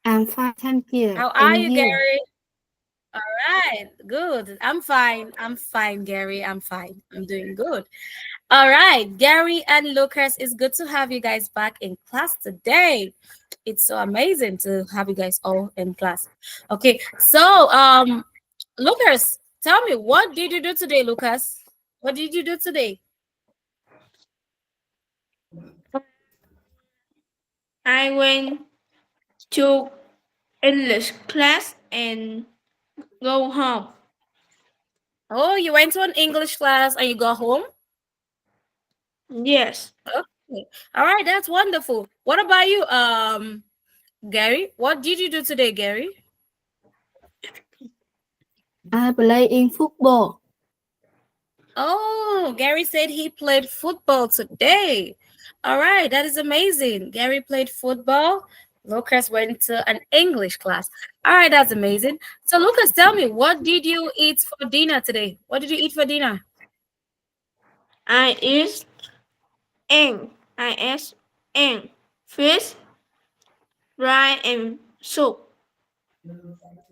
I'm fine, thank you. How are And you, you? Gary? All right, good. I'm fine. I'm fine, Gary. I'm fine. I'm doing good. All right, Gary and Lucas, it's good to have you guys back in class today. It's so amazing to have you guys all in class. Okay, so Lucas, tell me, what did you do today, Lucas? What did you do today? I went to English class and go home. Oh, you went to an English class and you go home? Yes, Okay. All right, that's wonderful. What about you, Gary? What did you do today, Gary? I play in football. Oh, Gary said he played football today. All right, that is amazing. Gary played football. Lucas went to an English class. All right, that's amazing. So, Lucas, tell me, what did you eat for dinner today? What did you eat for dinner? I eat egg. I ate egg, fish, rice, and soup.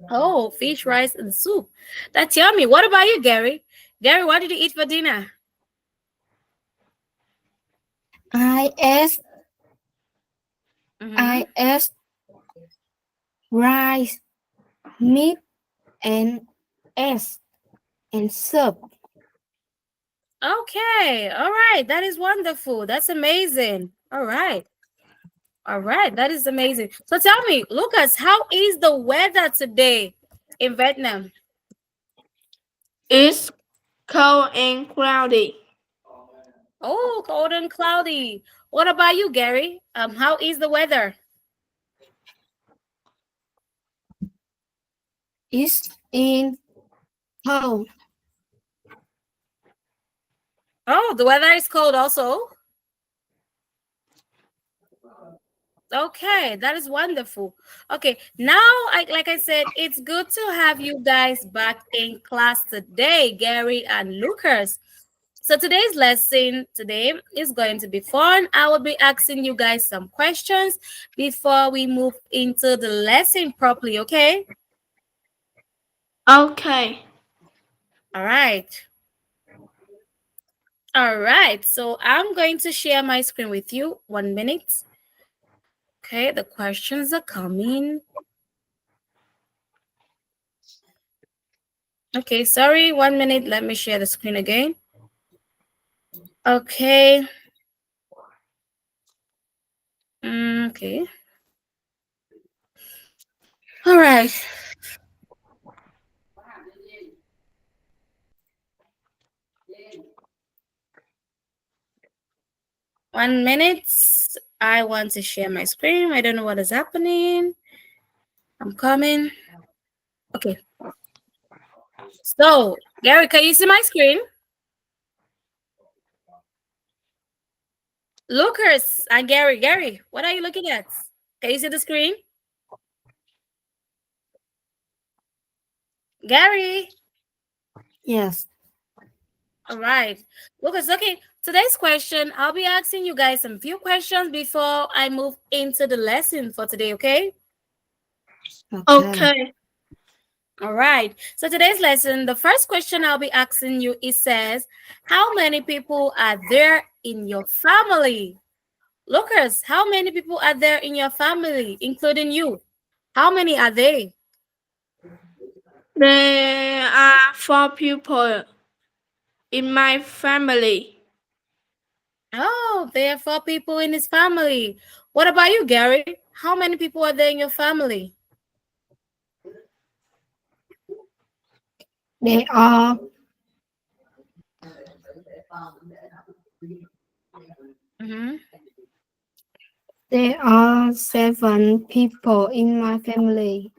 Oh, fish, rice, and soup. That's yummy. What about you, Gary? Gary, what did you eat for dinner? I ate Mm-hmm. I ate rice, meat, and eggs and soup. Okay. All right. That is wonderful. That's amazing. All right. All right. That is amazing. So tell me, Lucas, how is the weather today in Vietnam? It's cold and cloudy. Oh, cold and cloudy. What about you, Gary? How is the weather? It's in cold. Oh, the weather is cold also. Okay, that is wonderful. Okay, now, like I said, it's good to have you guys back in class today, Gary and Lucas. So today's lesson today is going to be fun. I will be asking you guys some questions before we move into the lesson properly, okay? Okay. All right. All right. So I'm going to share my screen with you. 1 minute. Okay, the questions are coming. Okay, sorry, 1 minute. Let me share the screen again. Okay. Okay. All right. 1 minute. I want to share my screen. I don't know what is happening. I'm coming. Okay. So, Gary, can you see my screen? Lucas and Gary, what are you looking at? Can you see the screen? Gary. Yes. All right. Lucas, okay. Today's question, I'll be asking you guys some few questions before I move into the lesson for today, okay? Okay. Okay. All right. So today's lesson, the first question I'll be asking you, it says, how many people are there in your family? Lucas, how many people are there in your family, including you? How many are they? There are 4 people in my family. Oh, there are 4 people in his family. What about you, Gary? How many people are there in your family? They are Mm-hmm. there are 7 people in my family.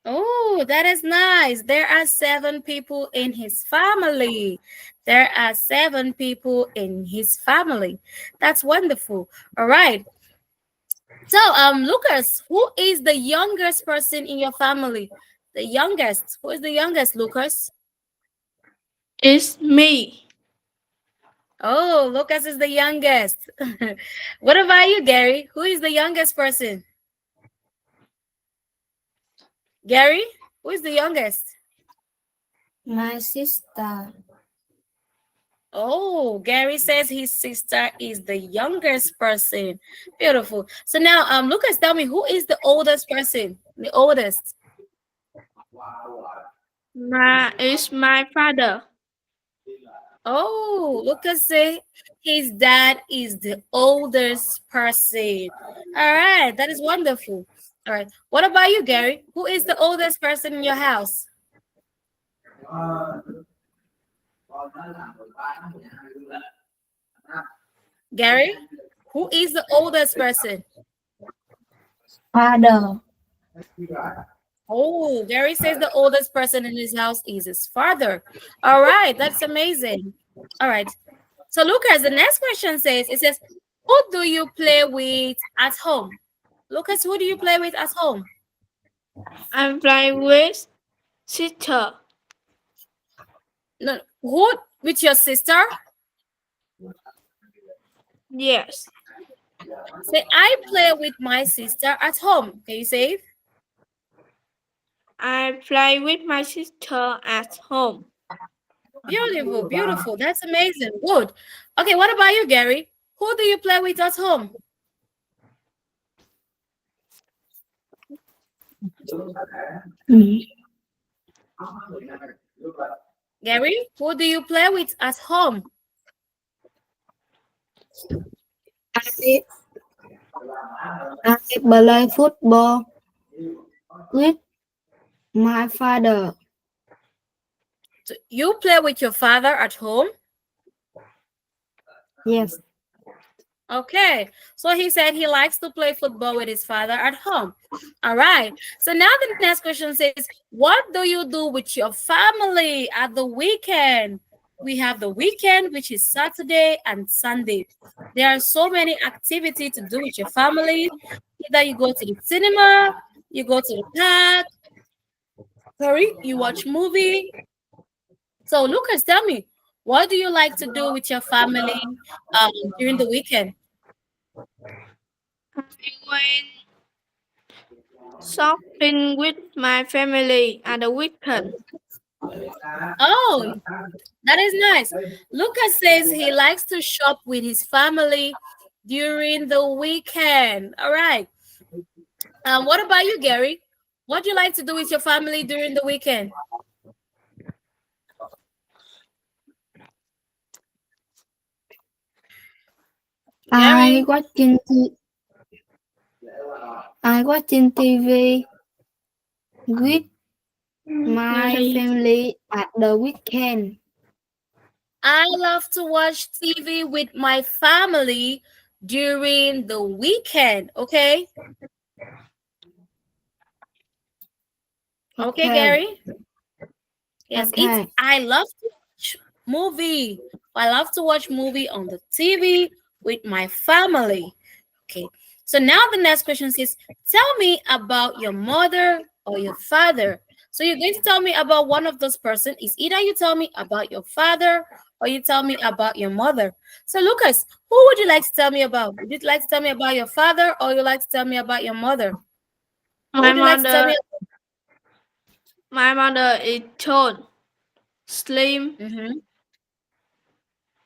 Oh, that is nice. There are 7 people in his family. There are 7 people in his family. That's wonderful. All right. So, Lucas, who is the youngest person in your family? The youngest. Who is the youngest, Lucas? It's me. Oh, Lucas is the youngest. What about you, Gary? Who is the youngest person? Gary, who is the youngest? My sister. Oh, Gary says his sister is the youngest person. Beautiful. So now, Lucas, tell me, who is the oldest person? The oldest. Is my father. Oh, Lucas say his dad is the oldest person. All right, that is wonderful. All right. What about you, Gary? Who is the oldest person in your house? Gary, who is the oldest person? Father. Oh, Gary says the oldest person in his house is his father. All right, that's amazing. All right. So, Lucas, the next question says, it says, who do you play with at home? Lucas, who do you play with at home? I play with sister. No, who with your sister? Yes. Say, I play with my sister at home. Can you say it? I play with my sister at home. Beautiful, beautiful. That's amazing. Good. Okay, what about you, Gary? Who do you play with at home? Mm. Gary, who do you play with at home? I, I play football with my father. So you play with your father at home? Yes. Okay, so he said he likes to play football with his father at home. All right, so now the next question says, what do you do with your family at the weekend? We have the weekend, which is Saturday and Sunday. There are so many activities to do with your family. Either you go to the cinema, you go to the park, sorry, you watch movie. So Lucas, tell me, what do you like to do with your family during the weekend? I went shopping with my family at the weekend. Oh, that is nice. Lucas says he likes to shop with his family during the weekend. All right. What about you, Gary? What do you like to do with your family during the weekend? I Gary. watching I watching TV with my Play. family at the weekend. I love to watch TV with my family during the weekend. Okay. Okay, Okay. Gary. Yes, it's Okay. I love to watch movie. I love to watch movie on the TV with my family. Okay. So now the next question says, tell me about your mother or your father. So you're going to tell me about one of those persons. Is either you tell me about your father or you tell me about your mother. So Lucas, who would you like to tell me about? Would you like to tell me about your father or you like to tell me about your mother? Who My would you like to tell me mother. My mother is tall, slim, about?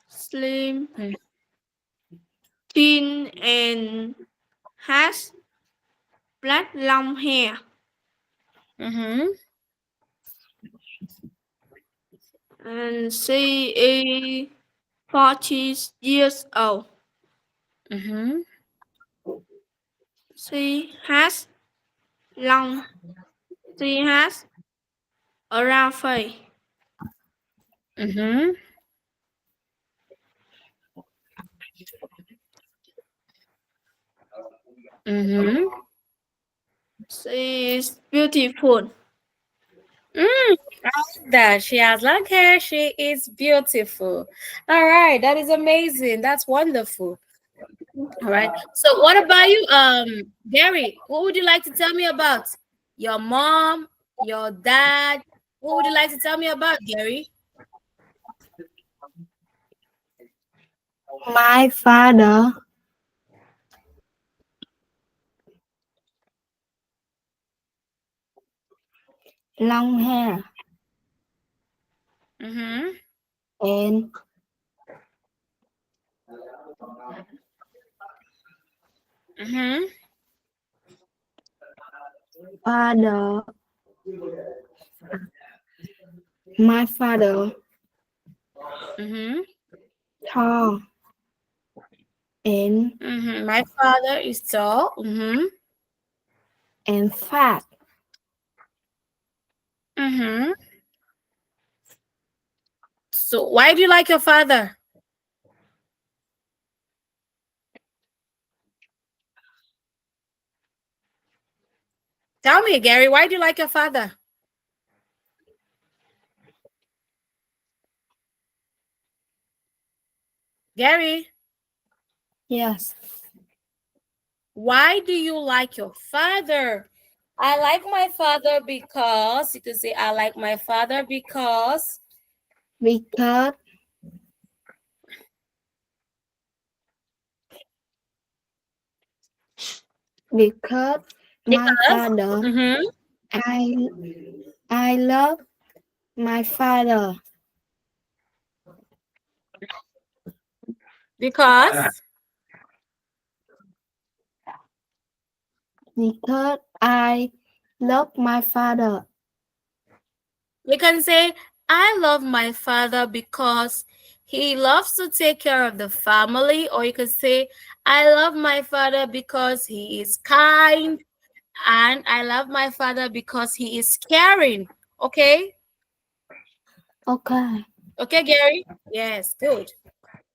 slim, Mm-hmm. thin, and has black long hair. Mm-hmm. And she is 40 years old. Mm-hmm. She has long. She has a round face. Mm-hmm. Mm-hmm. She is beautiful. Mm, I like that. She has long hair. She is beautiful. All right, that is amazing. That's wonderful. All right. So what about you, Gary? What would you like to tell me about? Your mom, your dad? What would you like to tell me about, Gary? My father. long hair Mm-hmm. and Mm-hmm. father. My father Mm-hmm. tall and Mm-hmm. My father is tall. Mm-hmm. fat. Mm-hmm. So why do you like your father? Tell me, Gary, why do you like your father? Gary, Yes, why do you like your father? I like my father because you can say I like my father because because because my because father. mm-hmm. I I love my father Because because I love my father. you can say I love my father because he loves to take care of the family, or you can say I love my father because he is kind, and I love my father because he is caring. Okay? Okay. Okay, Gary? Yes, good.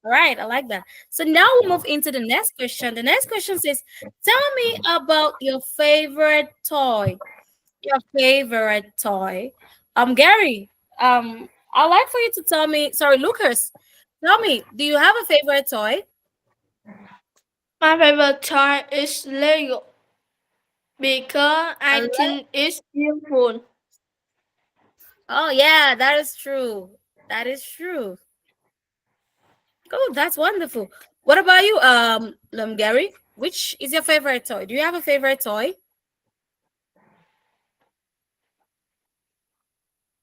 All right, I like that. So now we move into the next question. The next question says, tell me about your favorite toy. Your favorite toy. Gary, I'd like for you to tell me, sorry, Lucas, tell me, do you have a favorite toy? My favorite toy is Lego because A I le- think it's beautiful. oh yeah, that is true. That is true. Oh, that's wonderful. What about you, Gary? Which is your favorite toy? Do you have a favorite toy?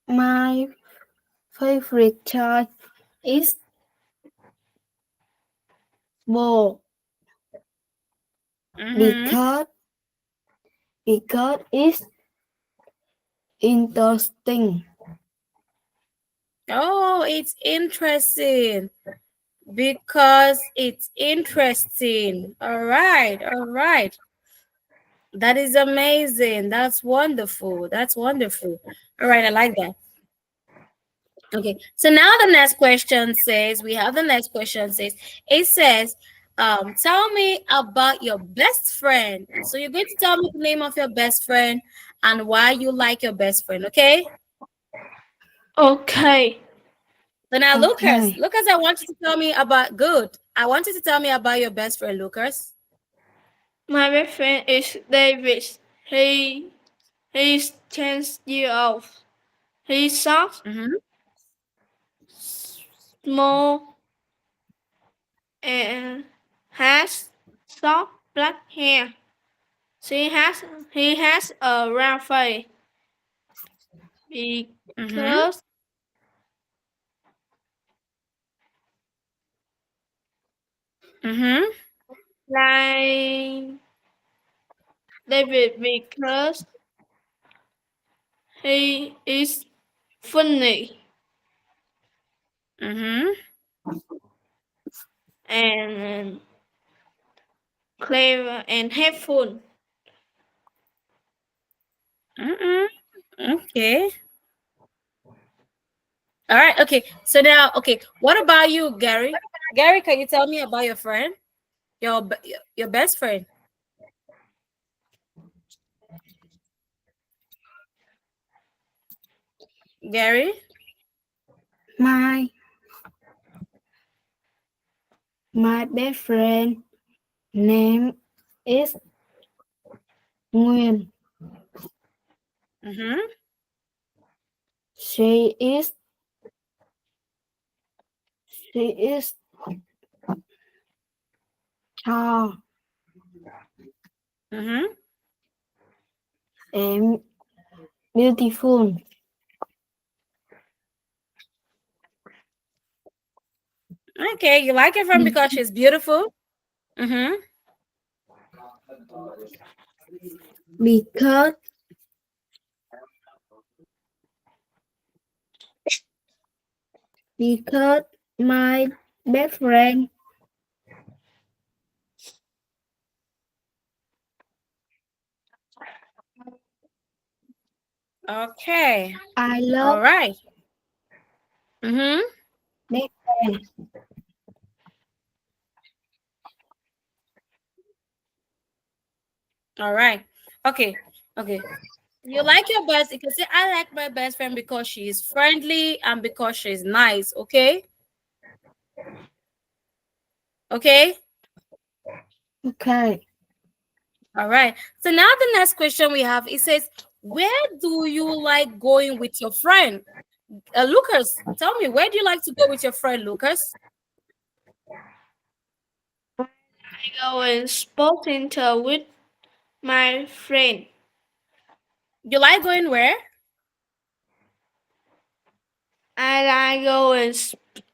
My favorite toy is ball Mm-hmm. because it's interesting. Oh, it's interesting because it's interesting. All right, all right. That is amazing. That's wonderful. That's wonderful. All right, I like that. Okay, so now the next question says, we have the next question says, it says, tell me about your best friend. So you're going to tell me the name of your best friend and why you like your best friend, okay? Okay. So now, Lucas, Okay. Lucas, I want you to tell me about good. I want you to tell me about your best friend, Lucas. My best friend is David. He's 10 years old. He's soft, Mm-hmm. small, and has soft black hair. She has he has a round face Mm-hmm. because Mm-hmm. like David because he is funny Mm-hmm. and clever and helpful. Mm-hmm. Okay. All right. Okay. So now, okay. What about you, Gary? Gary, can you tell me about your friend, your best friend, Gary? My my best friend name is Nguyên. Mm-hmm. She is she is tall Mm-hmm. and Beautiful. Okay, you like your friend Be- because she's beautiful. Mm-hmm. Because because my best friend Okay. I All love right. Mm-hmm. best friend. All right. Okay. Okay. You like your best. You can say, I like my best friend because she is friendly and because she's nice. Okay. Okay. Okay. All right. So now the next question we have, it says, where do you like going with your friend? Lucas, tell me, where do you like to go with your friend, Lucas? I go in sports center with my friend. You like going where? I like go in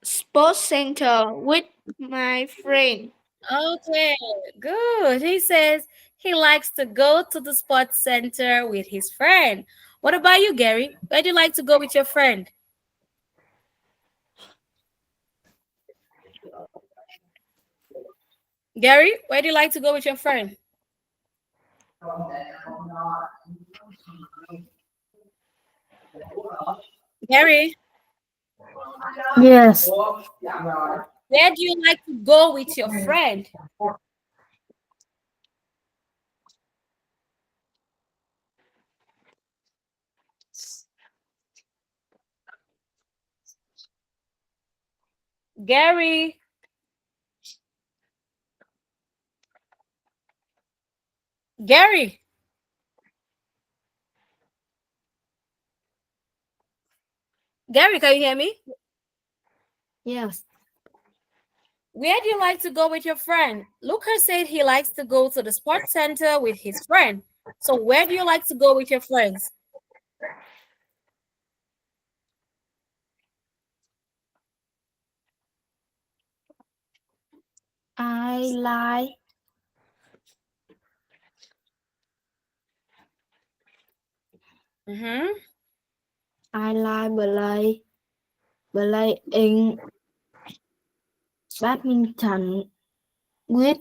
sports center with my friend. Okay, good. He says he likes to go to the sports center with his friend. What about you, Gary? Where do you like to go with your friend? Gary, where do you like to go with your friend? Gary, Yes. where do you like to go with your friend? Gary, Gary, Gary, can you hear me? Yes. Where do you like to go with your friend? Lucas said he likes to go to the sports center with his friend. So where do you like to go with your friends? I like Mm-hmm. I like playing badminton with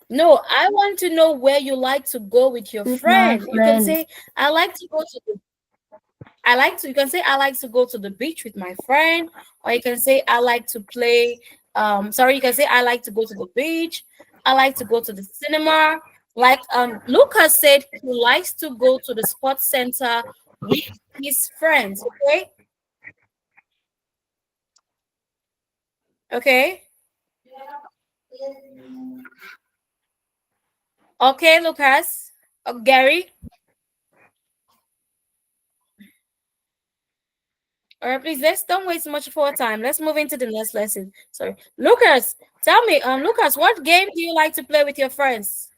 No, I want to know where you like to go with your my friend. You can friends. say, I like to go to the you can say I like to go to the beach with my friend, or you can say I like to play you can say I like to go to the beach, I like to go to the cinema. Like Lucas said he likes to go to the sports center with his friends, okay? Okay. Okay, Lucas. Gary. All right, please let's don't waste much of our time. Let's move into the next lesson. Sorry. Lucas, tell me, Lucas, what game do you like to play with your friends?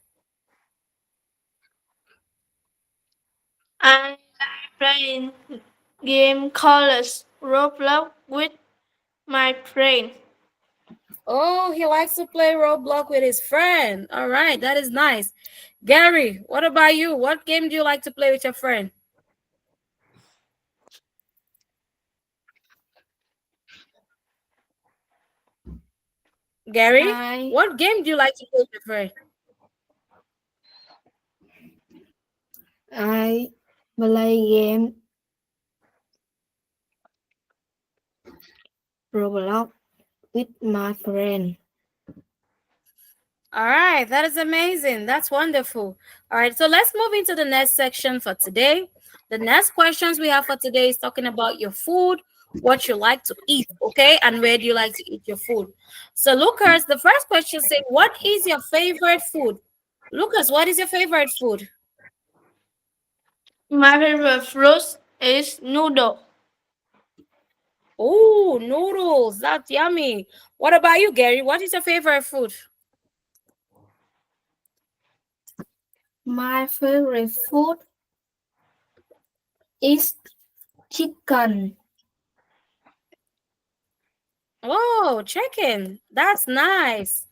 I like playing game called Roblox with my friend. Oh, he likes to play Roblox with his friend. All right, that is nice. Gary, what about you? What game do you like to play with your friend? Gary, I what game do you like to play with your friend? I play game Roblox with my friend. All right, that is amazing. That's wonderful. All right, so let's move into the next section for today. The next questions we have for today is talking about your food, what you like to eat, okay, and where do you like to eat your food. So, Lucas, the first question says, what is your favorite food? Lucas, what is your favorite food? My favorite fruit is noodle. Oh, noodles. That's yummy. What about you, Gary? What is your favorite food? My favorite food is chicken. Oh, chicken. That's nice.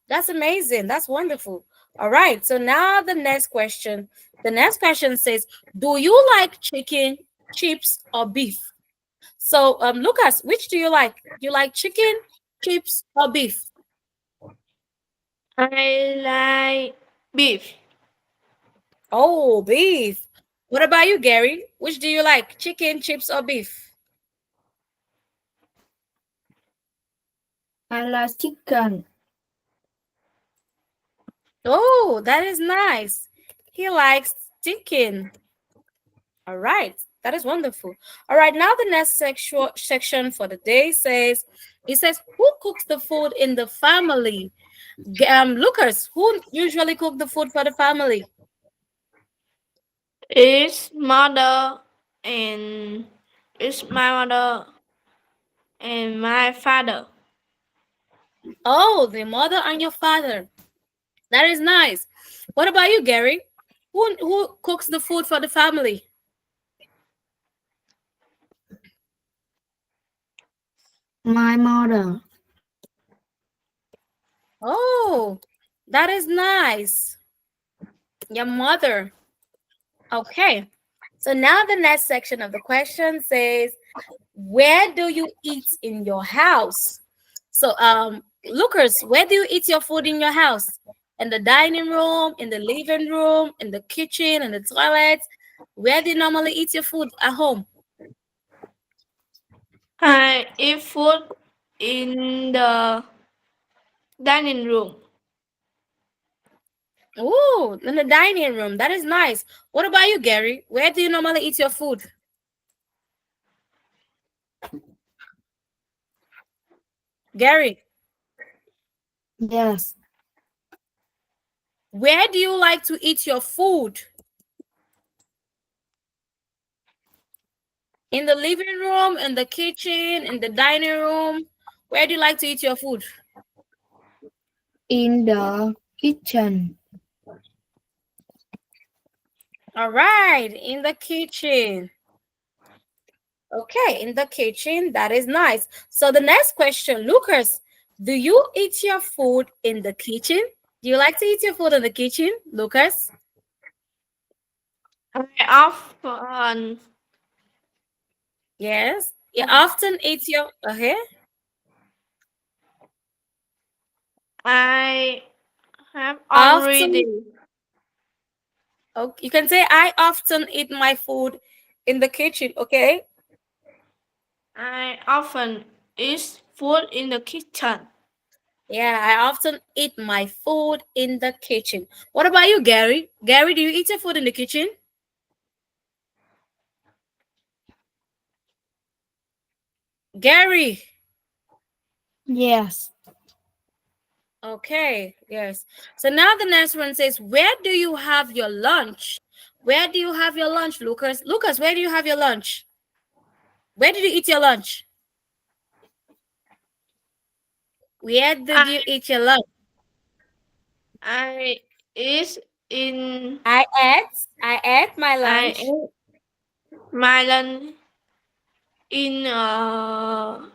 That's amazing. That's wonderful. All right. So now the next question. The next question says, do you like chicken, chips, or beef? So, Lucas, which do you like? Do you like chicken, chips, or beef? I like beef. Oh, beef. What about you, Gary? Which do you like? Chicken, chips, or beef? I like chicken. Oh, that is nice. He likes chicken. All right, that is wonderful. All right, now the next section for the day says, it says, who cooks the food in the family? Lucas, who usually cook the food for the family? It's mother and it's my mother and my father. Oh, the mother and your father. That is nice. What about you, Gary? Who cooks the food for the family? My mother. Oh, that is nice. Your mother. Okay. So now the next section of the question says, where do you eat in your house? So, Lucas, where do you eat your food in your house? In the dining room, in the living room, in the kitchen, in the toilet? Where do you normally eat your food at home? I eat food in the dining room. Oh, in the dining room. That is nice. What about you, Gary? Where do you normally eat your food? Gary, Yes. where do you like to eat your food? In the living room, in the kitchen, in the dining room? Where do you like to eat your food? In the kitchen. All right, in the kitchen. Okay, in the kitchen. That is nice. So the next question, Lucas, do you eat your food in the kitchen? Do you like to eat your food in the kitchen, Lucas? I often Yes. You often eat your okay. I have Often. already. Okay, you can say I often eat my food in the kitchen. Okay. I often eat food in the kitchen. Yeah, I often eat my food in the kitchen. What about you, Gary? Gary, do you eat your food in the kitchen? Gary. Yes. Okay, yes. So now the next one says, where do you have your lunch? Where do you have your lunch, Lucas? Lucas, where do you have your lunch? Where did you eat your lunch? Where did I you eat your lunch? I eat in I ate my I lunch. ate my lunch in a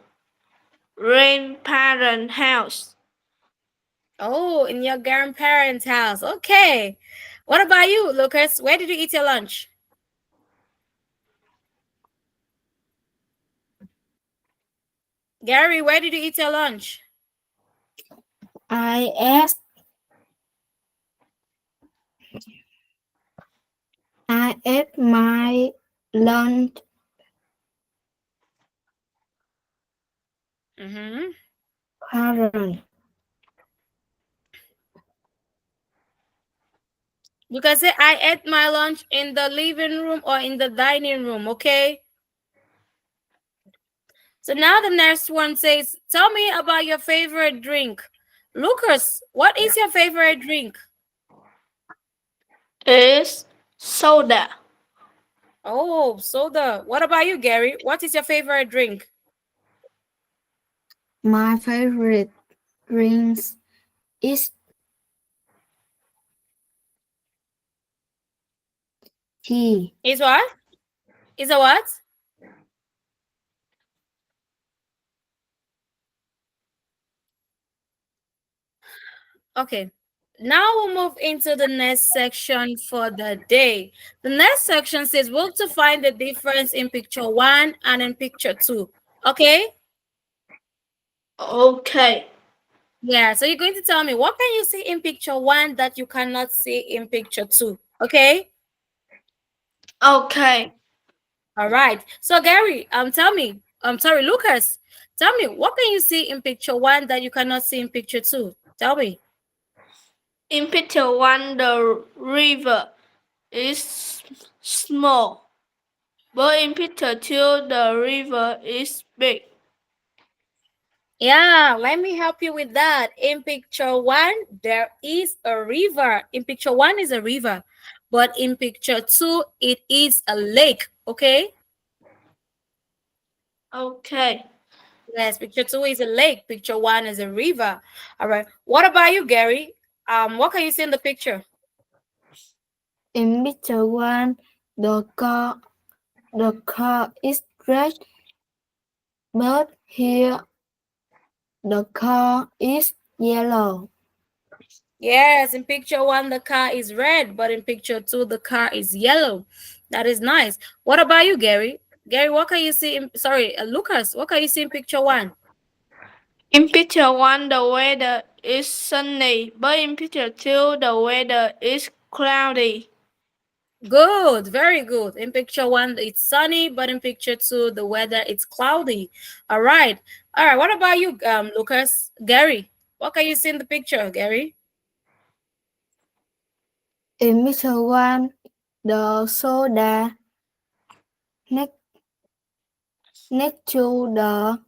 grandparent house. Oh, in your grandparents' house. Okay. What about you, Lucas? Where did you eat your lunch? Gary, where did you eat your lunch? I asked. I ate my lunch. Mm-hmm. Parent. You can say I ate my lunch in the living room or in the dining room, okay? So now the next one says, tell me about your favorite drink. Lucas, what is your favorite drink? Is soda. Oh, soda. What about you, Gary? What is your favorite drink? My favorite drinks is tea. Is what? Is a what? Okay. Now we'll move into the next section for the day. The next section says we'll to find the difference in picture 1 and in picture 2. Okay? Okay. Yeah, so you're going to tell me what can you see in picture 1 that you cannot see in picture 2. Okay? Okay. All right. So Gary, tell me. I'm sorry, Lucas. Tell me what can you see in picture 1 that you cannot see in picture 2? Tell me. In picture 1, the river is small, but in picture 2, the river is big. Yeah, let me help you with that. In picture 1, there is a river. In picture 1 is a river, but in picture 2, it is a lake. Okay? Okay. Yes, picture 2 is a lake. Picture 1 is a river. All right. What about you, Gary? What can you see in the picture? In picture 1, the car is red, but here the car is yellow. Yes, in picture 1, the car is red, but in picture 2, the car is yellow. That is nice. What about you, Gary? Gary, what can you see in, sorry, Lucas, what can you see in picture 1? In picture 1, the weather is sunny, but in picture 2, the weather is cloudy. Good, very good. In picture 1, it's sunny, but in picture 2, the weather is cloudy. All right. All right. What about you, Lucas? Gary, what can you see in the picture, Gary? In picture 1, the soda next, next to the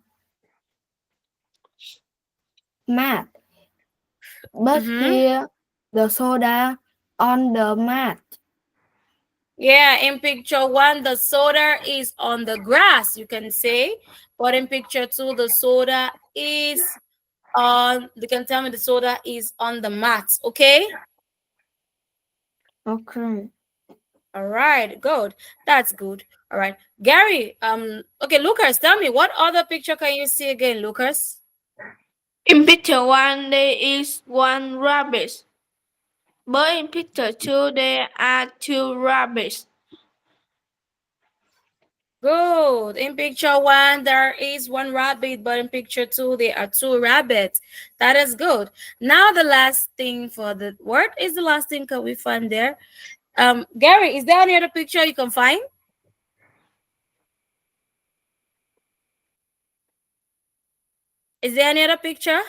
mat, but Mm-hmm. here the soda on the mat. Yeah, in picture 1, the soda is on the grass, you can say. But in picture 2, the soda is on, you can tell me the soda is on the mat, okay? Okay. All right, good. That's good. All right. Gary, okay, Lucas, tell me what other picture can you see again, Lucas? In picture 1, there is one rabbit, but in picture 2, there are two rabbits. Good. In picture 1, there is one rabbit, but in picture 2, there are two rabbits. That is good. Now the last thing for the what is the last thing can we find there? Gary, is there any other picture you can find? Is there any other picture?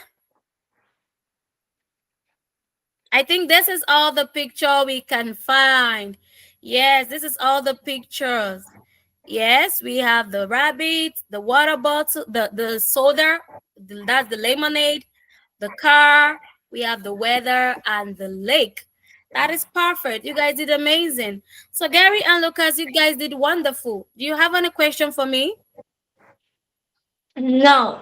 I think this is all the picture we can find. Yes, this is all the pictures. Yes, we have the rabbit, the water bottle, the soda, that's the lemonade, the car, we have the weather and the lake. That is perfect. You guys did amazing. So Gary and Lucas, you guys did wonderful. Do you have any question for me? No.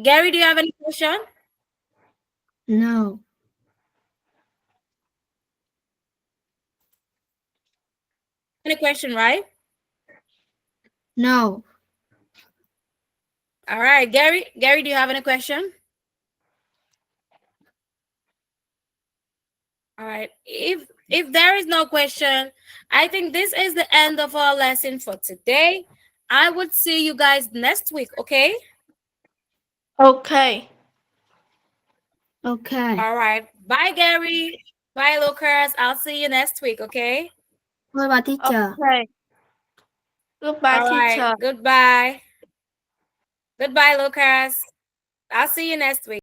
Gary, do you have any question? No. Any question, right? No. All right, Gary. Gary, do you have any question? All right. If there is no question, I think this is the end of our lesson for today. I would see you guys next week, okay? Okay. Okay. All right. Bye, Gary. Bye, Lucas. I'll see you next week, okay? Goodbye, teacher. Okay. Goodbye, All right. teacher. Goodbye. Goodbye, Lucas. I'll see you next week.